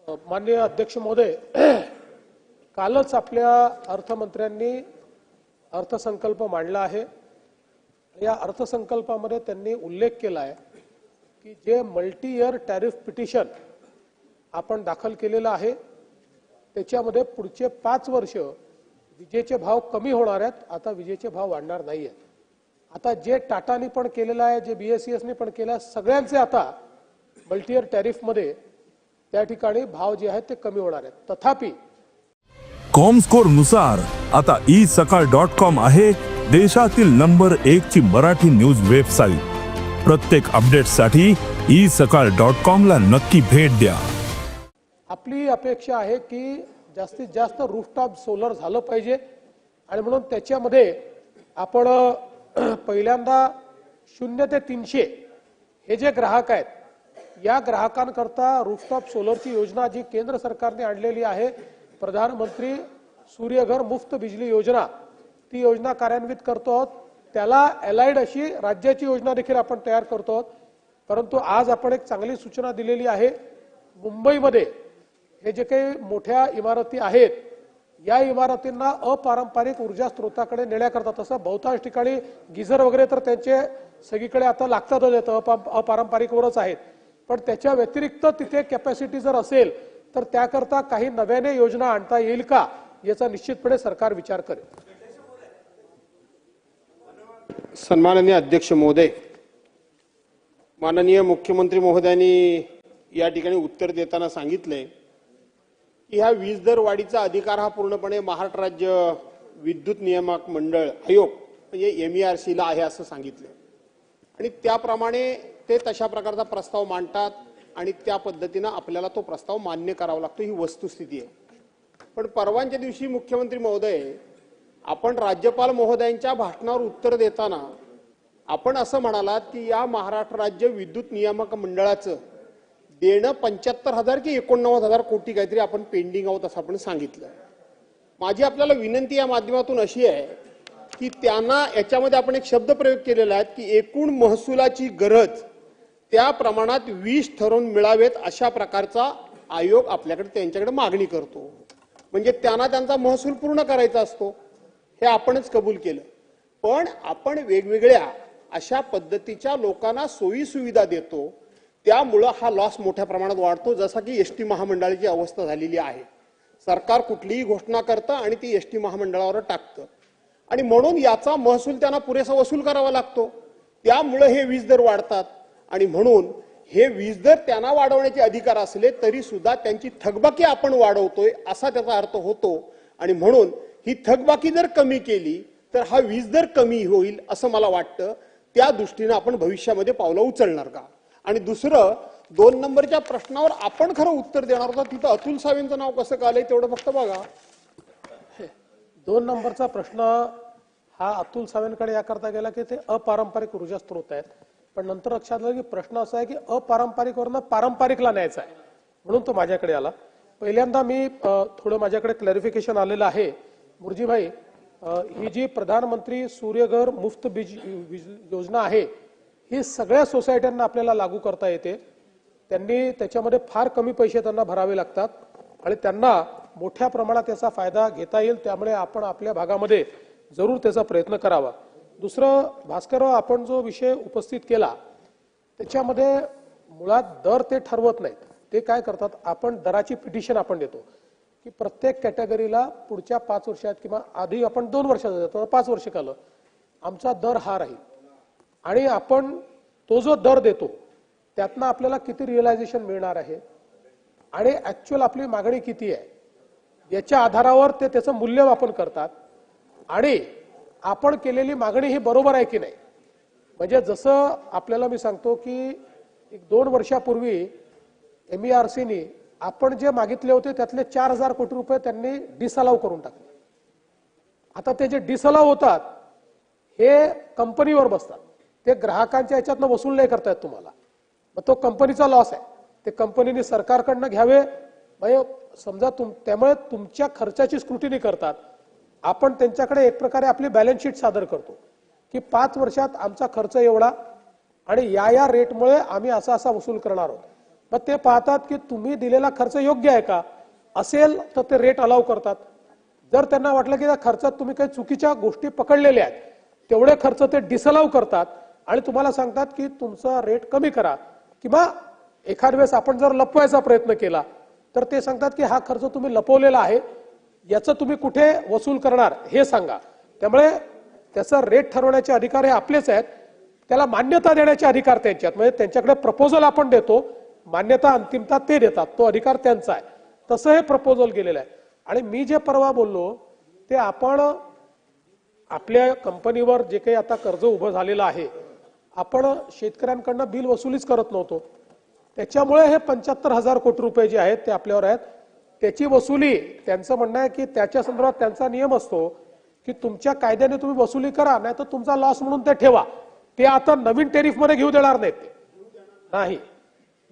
माननीय अध्यक्ष महोदय, कालच आपल्या अर्थमंत्र्यांनी अर्थसंकल्प मांडला आहे। या अर्थसंकल्पामध्ये त्यांनी उल्लेख केला आहे की जे मल्टी इयर टॅरिफ पिटिशन आपण दाखल केलेलं आहे त्याच्यामध्ये पुढचे 5 वर्ष विजेचे भाव कमी होणार आहेत, आता विजेचे भाव वाढणार नाहीयेत। आता जे टाटानी पण केलेलं आहे, जे बीएसईएसनी पण केलं आहे, सगळ्यांचे आता मल्टी इयर टॅरिफ मध्ये त्या ठिकाणी भाव जे आहेत ते कमी होणार आहेत। तथापि कॉमस्कोर नुसार आता isakal.com आहे देशातील नंबर 1 ची मराठी न्यूज वेबसाईट। प्रत्येक अपडेटसाठी isakal.com ला नक्की भेट द्या। आपली अपेक्षा आहे की जास्तीत जास्त रूफटॉप सोलर झालं पाहिजे आणि म्हणून त्याच्यामध्ये आपण पहिल्यांदा 0 ते 300 हे जे ग्राहक आहेत या ग्राहकांकरता रूफटॉप सोलरची योजना जी केंद्र सरकारने आणलेली आहे, प्रधानमंत्री सूर्यघर मुफ्त बिजली योजना, ती योजना कार्यान्वित करतो आहोत। त्याला अलाइड अशी राज्याची योजना देखील आपण तयार करतो आहोत। परंतु आज आपण एक चांगली सूचना दिलेली आहे, मुंबईमध्ये हे जे काही मोठ्या इमारती आहेत या इमारतींना अपारंपरिक ऊर्जा स्रोताकडे नेण्याकरता, तसं बहुतांश ठिकाणी गिझर वगैरे तर त्यांचे सगळीकडे आता लागतातच येतं, अपारंपरिकवरच आहेत, पण त्याच्या व्यतिरिक्त तिथे कॅपॅसिटी जर असेल तर त्याकरता काही नव्याने योजना आणता येईल का याचा निश्चितपणे सरकार विचार करेल। सन्माननीय अध्यक्ष महोदय, माननीय मुख्यमंत्री महोदयांनी या ठिकाणी उत्तर देताना सांगितले की ह्या वीज दर वाढीचा अधिकार हा पूर्णपणे महाराष्ट्र राज्य विद्युत नियामक मंडळ आयोग म्हणजे MERC ला आहे असं सांगितलं आणि त्याप्रमाणे ते तशा प्रकारचा प्रस्ताव मांडतात आणि त्या पद्धतीने आपल्याला तो प्रस्ताव मान्य करावा लागतो, ही वस्तुस्थिती आहे। पण परवाच्या दिवशी मुख्यमंत्री महोदय, आपण राज्यपाल महोदयांच्या भाषणावर उत्तर देताना आपण असं म्हणालात की या महाराष्ट्र राज्य विद्युत नियामक मंडळाचं देणं 75,000 की 89,000 कोटी काहीतरी आपण पेंडिंग आहोत असं आपण सांगितलं। माझी आपल्याला विनंती या माध्यमातून अशी आहे की त्यांना याच्यामध्ये आपण एक शब्द प्रयोग केलेला आहे की एकूण महसुलाची गरज त्या प्रमाणात 20 ठरवून मिळावेत अशा प्रकारचा आयोग आपल्याकडे त्यांच्याकडे मागणी करतो, म्हणजे त्यांना त्यांचा महसूल पूर्ण करायचा असतो, हे आपणच कबूल केलं। पण आपण वेगवेगळ्या अशा पद्धतीच्या लोकांना सोयी सुविधा देतो, त्यामुळे हा लॉस मोठ्या प्रमाणात वाढतो, जसा की एसटी महामंडळाची अवस्था झालेली आहे। सरकार कुठलीही घोषणा करतं आणि ती एसटी महामंडळावर टाकतं आणि म्हणून याचा महसूल त्यांना पुरेसा वसूल करावा लागतो, त्यामुळे हे वीज दर वाढतात आणि म्हणून हे वीज दर त्यांना वाढवण्याचे अधिकार असले तरी सुद्धा त्यांची थकबाकी आपण वाढवतोय असा त्याचा अर्थ होतो आणि म्हणून ही थकबाकी जर कमी केली तर हा वीज दर कमी होईल असं मला वाटतं। त्या दृष्टीने आपण भविष्यामध्ये पावलं उचलणार का? आणि दुसरं 2 नंबरच्या प्रश्नावर आपण खरं उत्तर देणार होता, तिथं अतुल सावेंचं नाव कसं कालंय तेवढं फक्त बघा। 2 नंबरचा प्रश्न हा अतुल सावेंकडे याकरता गेला की ते अपारंपरिक ऊर्जा स्रोत आहेत, पण नंतर लक्षात आलं की प्रश्न असा आहे की अपारंपरिकवरनं पारंपरिकला न्यायचा आहे, म्हणून तो माझ्याकडे आला। पहिल्यांदा मी थोडं माझ्याकडे क्लॅरिफिकेशन आलेलं आहे। मुरजी भाई, ही जी प्रधानमंत्री सूर्यघर मुफ्त योजना आहे ही सगळ्या सोसायट्यांना आपल्याला लागू करता येते। त्यांनी त्याच्यामध्ये फार कमी पैसे त्यांना भरावे लागतात आणि त्यांना मोठ्या प्रमाणात याचा फायदा घेता येईल, त्यामुळे आपण आपल्या भागामध्ये जरूर त्याचा प्रयत्न करावा। दुसरं, भास्करराव, आपण जो विषय उपस्थित केला त्याच्यामध्ये मुळात दर ते ठरवत नाहीत, ते काय करतात, आपण दराची पिटिशन आपण देतो की प्रत्येक कॅटेगरीला पुढच्या 5 वर्षात किंवा आधी आपण 2 वर्षाचा देतो, 5 वर्ष काल आमचा दर हा राहील आणि आपण तो जो दर देतो त्यातनं आपल्याला किती रिअलायझेशन मिळणार आहे आणि ऍक्च्युअल आपली मागणी किती आहे याच्या आधारावर ते त्याचं मूल्यमापन करतात आणि आपण केलेली मागणी ही बरोबर आहे की नाही। म्हणजे जसं आपल्याला मी सांगतो की 2 वर्षापूर्वी MERCनी आपण जे मागितले होते त्यातले 4,000 कोटी रुपये त्यांनी डिसअलाव करून टाकले। आता ते जे डिसअलाव होतात हे कंपनीवर बसतात, ते ग्राहकांच्या याच्यातनं वसूल नाही करतायत तुम्हाला, मग तो कंपनीचा लॉस आहे, ते कंपनीने सरकारकडनं घ्यावे। म्हणजे समजा त्यामुळे तुमच्या खर्चाची स्क्रुटिनी करतात, आपण त्यांच्याकडे एक प्रकारे आपली बॅलन्स शीट सादर करतो की 5 वर्षात आमचा खर्च एवढा आणि या रेटमुळे आम्ही असा वसूल करणार आहोत। मग ते पाहतात की तुम्ही दिलेला खर्च योग्य आहे का, असेल तर ते रेट अलाव करतात. जर त्यांना वाटलं की त्या खर्चात तुम्ही काही चुकीच्या गोष्टी पकडलेल्या आहेत, तेवढे खर्च ते डिसअलाव करतात आणि तुम्हाला सांगतात की तुमचा रेट कमी करा. किंवा एखाद वेळेस आपण जर लपवायचा प्रयत्न केला तर ते सांगतात की हा खर्च तुम्ही लपवलेला आहे, याचं तुम्ही कुठे वसूल करणार हे सांगा. त्यामुळे त्याचा रेट ठरवण्याचे अधिकार हे आपलेच आहेत, त्याला मान्यता देण्याचे अधिकार त्यांच्यात. म्हणजे त्यांच्याकडे प्रपोजल आपण देतो, मान्यता अंतिमता ते देतात, तो अधिकार त्यांचा आहे. तसं हे प्रपोजल गेलेलं आहे. आणि मी जे परवा बोललो ते आपण आपल्या कंपनीवर जे काही आता कर्ज उभं झालेलं आहे, आपण शेतकऱ्यांकडनं बिल वसुलीच करत नव्हतो. त्याच्यामुळे हे 75,000 कोटी रुपये जे आहेत ते आपल्यावर आहेत. त्याची वसुली, त्यांचं म्हणणं आहे की त्याच्या संदर्भात त्यांचा नियम असतो की तुमच्या कायद्याने तुम्ही वसुली करा, नाही तर तुमचा लॉस म्हणून ते ठेवा. ते आता नवीन टेरिफमध्ये घेऊ देणार नाहीत. नाही,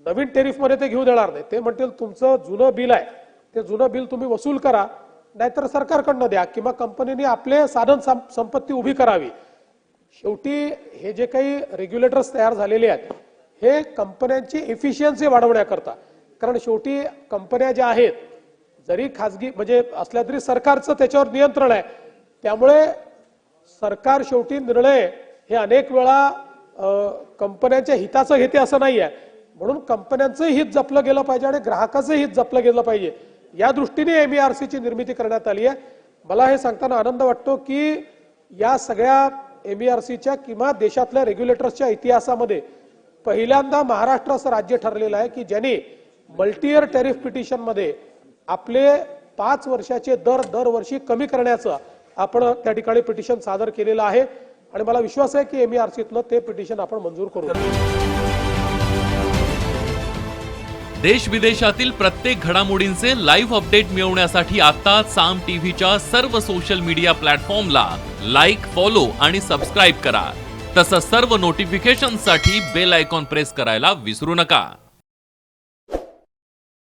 नवीन टेरिफमध्ये ते घेऊ देणार नाही. ते म्हणतील तुमचं जुनं बिल आहे, ते जुनं बिल तुम्ही वसूल करा, नाहीतर सरकारकडनं द्या किंवा कंपनीने आपले साधन संपत्ती उभी करावी. शेवटी हे जे काही रेग्युलेटर्स तयार झालेले आहेत हे कंपन्यांची एफिशियन्सी वाढवण्याकरता, कारण शेवटी कंपन्या ज्या आहेत जरी खाजगी म्हणजे असल्या तरी सरकारचं त्याच्यावर नियंत्रण आहे. त्यामुळे सरकार शेवटी निर्णय हे अनेक वेळा कंपन्यांच्या हिताचं घेते असं नाही आहे. म्हणून कंपन्यांचं हित जपलं गेलं पाहिजे आणि ग्राहकाचं हित जपलं गेलं पाहिजे, या दृष्टीने MERC ची निर्मिती करण्यात आली आहे. मला हे सांगताना आनंद वाटतो की या सगळ्या MERCच्या किंवा देशातल्या रेग्युलेटर्सच्या इतिहासामध्ये पहिल्यांदा महाराष्ट्र असं राज्य ठरलेलं आहे की ज्यांनी मल्टी-इयर टॅरिफ पिटिशन मध्ये आपले 5 वर्षाचे दरवर्षी कमी करण्याचं आपण त्या ठिकाणी पिटिशन सादर केलेलं आहे. आणि मला विश्वास आहे की MERCतलं ते पिटिशन आपण मंजूर करू. देश विदेशातील प्रत्येक घडामोडींचे लाईव्ह अपडेट मिळवण्यासाठी आता साम टीव्हीच्या सर्व सोशल मीडिया प्लॅटफॉर्मला लाईक, फॉलो आणि सबस्क्राईब करा. तसंच सर्व नोटिफिकेशनसाठी बेल आयकॉन प्रेस करायला विसरू नका.